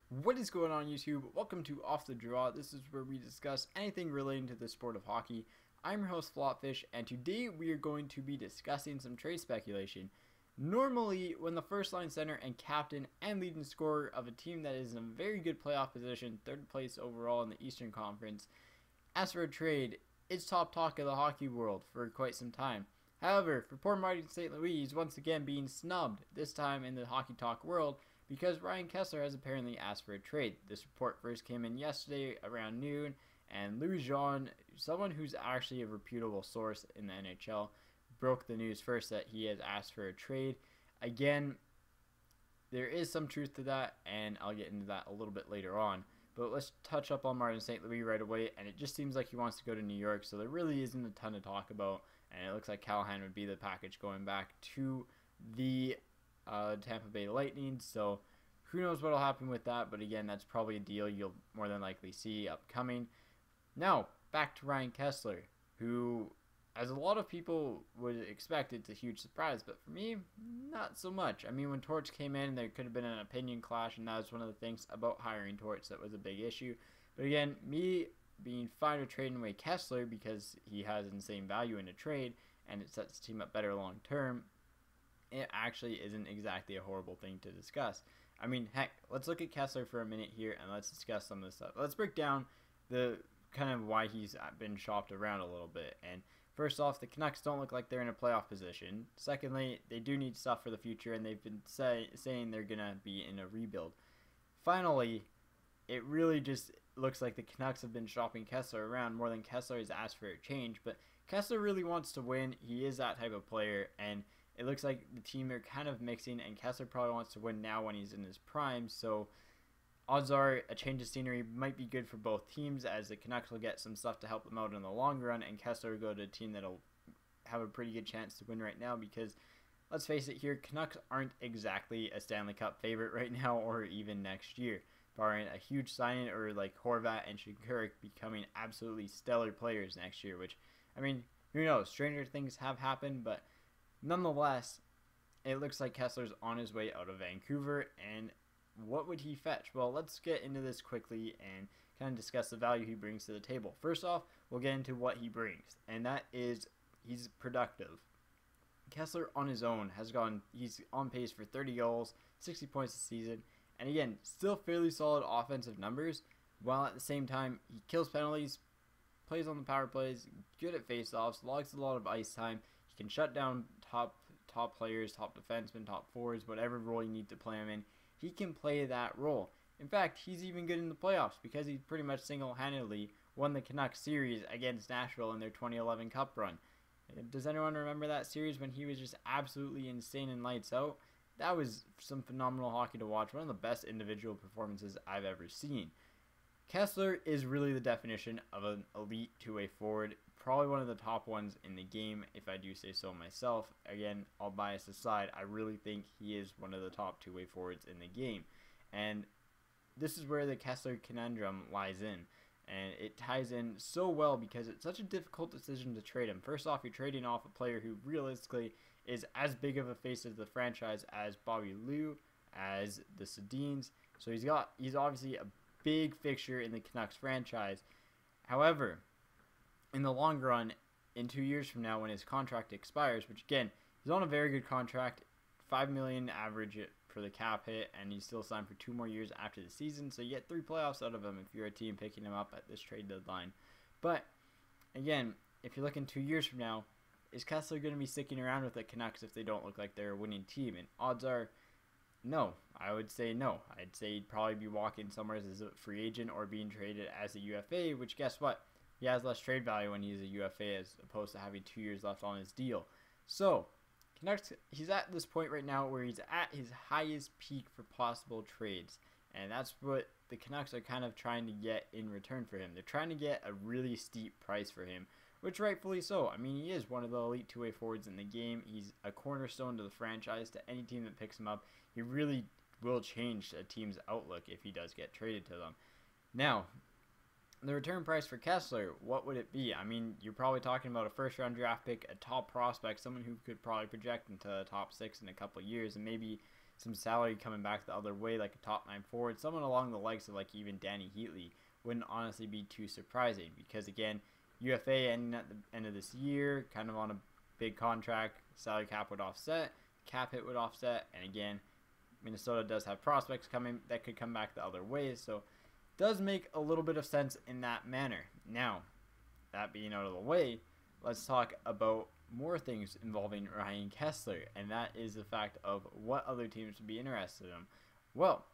What is going on, YouTube? Welcome to Off the Draw. This is where we discuss anything relating to the sport of hockey. I'm your host, FlopFish, and today we are going to be discussing some trade speculation. Normally, when the first line center and captain and leading scorer of a team that is in a very good playoff position, third place overall in the Eastern Conference, asks for a trade, it's top talk of the hockey world for quite some time. However, for poor Martin St. Louis, he's once again being snubbed, this time in the hockey talk world, because Ryan Kesler has apparently asked for a trade. This report first came in yesterday around noon, and Louis Jean, someone who's actually a reputable source in the NHL, broke the news first that he has asked for a trade. Again, there is some truth to that, and I'll get into that a little bit later on. But let's touch up on Martin St. Louis right away, and it just seems like he wants to go to New York, so there really isn't a ton to talk about, and it looks like Callahan would be the package going back to the Tampa Bay Lightning, so who knows what will happen with that, but again, that's probably a deal you'll more than likely see upcoming. Now, back to Ryan Kesler, who, as a lot of people would expect, it's a huge surprise, but for me, not so much. I mean, when Torch came in, there could have been an opinion clash, and that was one of the things about hiring Torch that was a big issue. But again, me being fine with trading away Kesler because he has insane value in a trade, and it sets the team up better long term, it actually isn't exactly a horrible thing to discuss. I mean, heck, let's look at Kesler for a minute here and let's discuss some of this stuff. Let's break down the kind of why he's been shopped around a little bit. And first off, the Canucks don't look like they're in a playoff position. Secondly, they do need stuff for the future, and they've been saying they're going to be in a rebuild. Finally, it really just looks like the Canucks have been shopping Kesler around more than Kesler has asked for a change. But Kesler really wants to win. He is that type of player, and it looks like the team are kind of mixing, and Kesler probably wants to win now when he's in his prime, so odds are a change of scenery might be good for both teams, as the Canucks will get some stuff to help them out in the long run, and Kesler will go to a team that'll have a pretty good chance to win right now, because let's face it here, Canucks aren't exactly a Stanley Cup favorite right now, or even next year, barring a huge signing or like Horvat and Shinkaruk becoming absolutely stellar players next year, which, I mean, who knows, stranger things have happened, but nonetheless, it looks like Kesler's on his way out of Vancouver, and what would he fetch? Well, let's get into this quickly and kind of discuss the value he brings to the table. First off, we'll get into what he brings, and that is he's productive. Kesler on his own he's on pace for 30 goals, 60 points this season, and again, still fairly solid offensive numbers, while at the same time, he kills penalties, plays on the power plays, good at faceoffs, logs a lot of ice time. He can shut down top players, top defensemen, top forwards, whatever role you need to play him in. He can play that role. In fact, he's even good in the playoffs because he pretty much single-handedly won the Canucks series against Nashville in their 2011 Cup run. Does anyone remember that series when he was just absolutely insane and lights out? That was some phenomenal hockey to watch. One of the best individual performances I've ever seen. Kesler is really the definition of an elite two-way forward, probably one of the top ones in the game, if I do say so myself. Again, all bias aside, I really think he is one of the top two-way forwards in the game. And this is where the Kesler conundrum lies in. And it ties in so well because it's such a difficult decision to trade him. First off, you're trading off a player who realistically is as big of a face of the franchise as Bobby Lou, as the Sedins. So he's obviously a big fixture in the Canucks franchise. However, in the long run, in 2 years from now when his contract expires, which again, he's on a very good contract, $5 million average for the cap hit, and he's still signed for 2 more years after the season, so you get 3 playoffs out of him if you're a team picking him up at this trade deadline. But again, if you're looking 2 years from now, is Kesler going to be sticking around with the Canucks if they don't look like they're a winning team? And odds are no. I would say no. I'd say he'd probably be walking somewhere as a free agent or being traded as a UFA, which guess what? He has less trade value when he's a UFA as opposed to having 2 years left on his deal. So, Canucks, he's at this point right now where he's at his highest peak for possible trades. And that's what the Canucks are kind of trying to get in return for him. They're trying to get a really steep price for him, which rightfully so. I mean, he is one of the elite two-way forwards in the game. He's a cornerstone to the franchise, to any team that picks him up. He really will change a team's outlook if he does get traded to them. Now, the return price for Kesler, what would it be? I mean, you're probably talking about a first-round draft pick, a top prospect, someone who could probably project into the top 6 in a couple of years, and maybe some salary coming back the other way, like a top 9 forward, someone along the likes of like even Danny Heatley, wouldn't honestly be too surprising, because again, UFA ending at the end of this year, kind of on a big contract, salary cap would offset, cap hit would offset, and again, Minnesota does have prospects coming that could come back the other way, so it does make a little bit of sense in that manner. Now, that being out of the way, let's talk about more things involving Ryan Kesler, and that is the fact of what other teams would be interested in him. Well,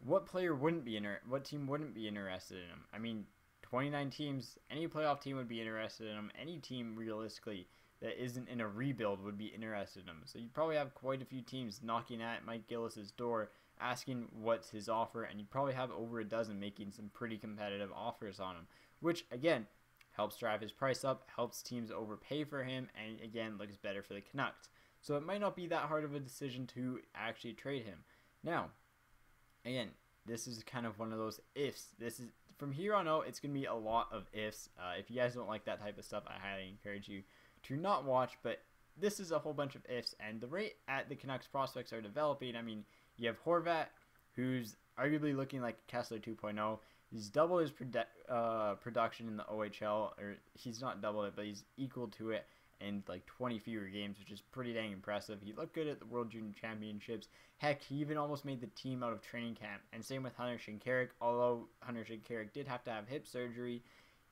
what player wouldn't be what team wouldn't be interested in him? I mean, 29 teams, any playoff team would be interested in him. Any team realistically that isn't in a rebuild would be interested in him. So you probably have quite a few teams knocking at Mike Gillis's door, asking what's his offer, and you probably have over a dozen making some pretty competitive offers on him, which again helps drive his price up, helps teams overpay for him, and again looks better for the Canucks. So it might not be that hard of a decision to actually trade him. Now, again, this is kind of one of those ifs. This is from here on out, it's going to be a lot of ifs. If you guys don't like that type of stuff, I highly encourage you to not watch, but this is a whole bunch of ifs, and the rate at the Canucks prospects are developing. I mean, you have Horvat, who's arguably looking like Kesler 2.0. He's doubled his production in the OHL, or he's not doubled it, but he's equal to it in like 20 fewer games, which is pretty dang impressive. He looked good at the World Junior Championships. Heck, he even almost made the team out of training camp. And same with Hunter Shinkaruk. Although Hunter Shinkaruk did have to have hip surgery,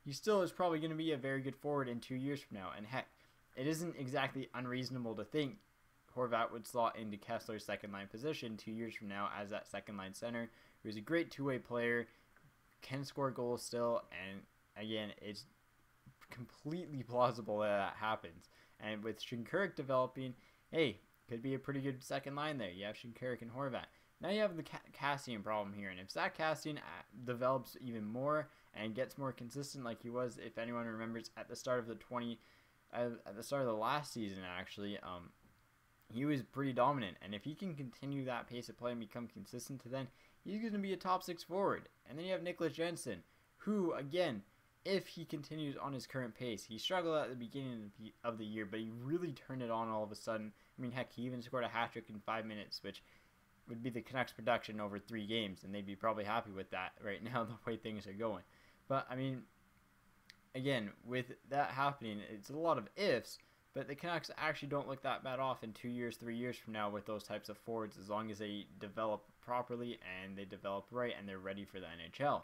he still is probably going to be a very good forward in 2 years from now. And heck, it isn't exactly unreasonable to think Horvat would slot into Kessler's second-line position 2 years from now as that second-line center, who's a great two-way player, can score goals still, and again, it's completely plausible that happens. And with Shinkaruk developing, hey, could be a pretty good second line there. You have Shinkaruk and Horvat. Now you have the Kassian problem here, and if Zach Kassian develops even more and gets more consistent like he was, if anyone remembers, at the start of the last season actually, he was pretty dominant, and if he can continue that pace of play and become consistent to then, he's going to be a top 6 forward. And then you have Nicholas Jensen, who again, if he continues on his current pace, he struggled at the beginning of the year, but he really turned it on all of a sudden. I mean, heck, he even scored a hat-trick in 5 minutes, which would be the Canucks production over 3 games, and they'd be probably happy with that right now, the way things are going. But, I mean, again, with that happening, it's a lot of ifs, but the Canucks actually don't look that bad off in 2 years, 3 years from now with those types of forwards, as long as they develop properly and they develop right and they're ready for the NHL.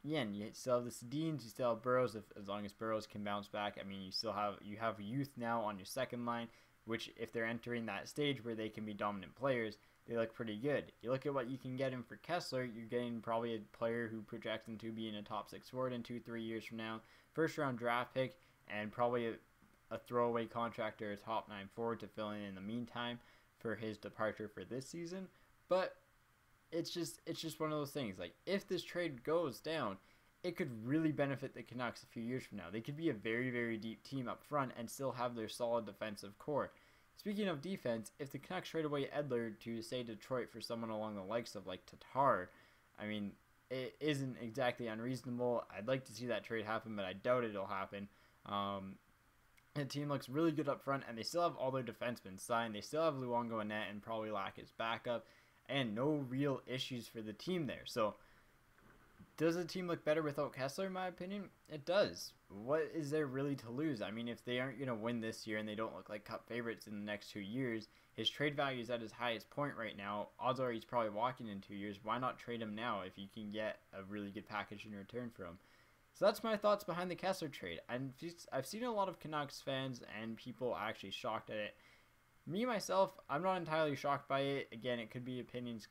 Again, you still have the Sedins, you still have Burrows, as long as Burrows can bounce back. I mean, you have youth now on your second line, which if they're entering that stage where they can be dominant players, they look pretty good. You look at what you can get him for Kesler, you're getting probably a player who projects him to be in a top 6 forward in 2-3 years from now, first round draft pick, and probably a throwaway contract or a top 9 forward to fill in the meantime for his departure for this season. But it's just one of those things. Like, if this trade goes down, it could really benefit the Canucks a few years from now. They could be a very, very deep team up front and still have their solid defensive core. Speaking of defense, if the Canucks trade away Edler to, say, Detroit for someone along the likes of, like, Tatar, I mean, it isn't exactly unreasonable. I'd like to see that trade happen, but I doubt it'll happen. The team looks really good up front, and they still have all their defensemen signed. They still have Luongo in net and probably lack his backup, and no real issues for the team there. So, does the team look better without Kesler, in my opinion? It does. What is there really to lose? I mean, if they aren't going to win this year and they don't look like cup favorites in the next 2 years, his trade value is at his highest point right now. Odds are he's probably walking in 2 years. Why not trade him now if you can get a really good package in return for him? So that's my thoughts behind the Kesler trade. And I've seen a lot of Canucks fans and people actually shocked at it. Me, myself, I'm not entirely shocked by it. Again, it could be opinions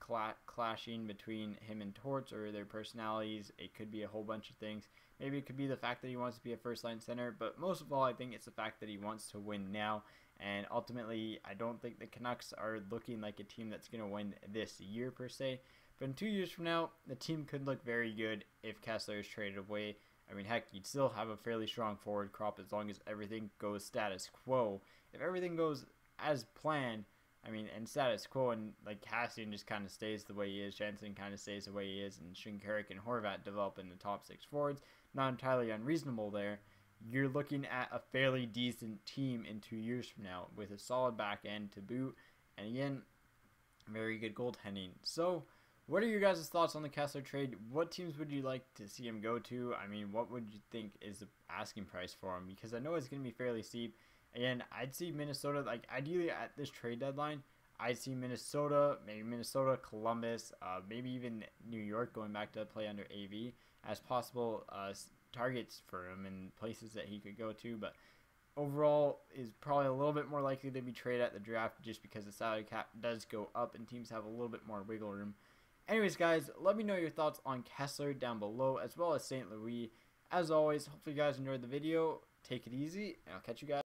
clashing between him and Torts or their personalities. It could be a whole bunch of things. Maybe it could be the fact that he wants to be a first-line center. But most of all, I think it's the fact that he wants to win now. And ultimately, I don't think the Canucks are looking like a team that's going to win this year, per se. But in 2 years from now, the team could look very good if Kesler is traded away. I mean, heck, you'd still have a fairly strong forward crop as long as everything goes status quo. If everything goes as planned, I mean, and status quo, and like Kassian just kind of stays the way he is, Jensen kind of stays the way he is, and Shinkaruk and Horvat develop in the top 6 forwards, not entirely unreasonable there. You're looking at a fairly decent team in 2 years from now with a solid back end to boot. And again, Very good goaltending. So, what are your guys' thoughts on the Kesler trade? What teams would you like to see him go to? I mean, what would you think is the asking price for him? Because I know it's going to be fairly steep. Again, I'd see Minnesota, like, ideally at this trade deadline, I'd see Minnesota, maybe Minnesota, Columbus, maybe even New York going back to play under AV as possible targets for him and places that he could go to. But overall, is probably a little bit more likely to be traded at the draft just because the salary cap does go up and teams have a little bit more wiggle room. Anyways, guys, let me know your thoughts on Kesler down below as well as St. Louis. As always, hopefully you guys enjoyed the video. Take it easy, and I'll catch you guys.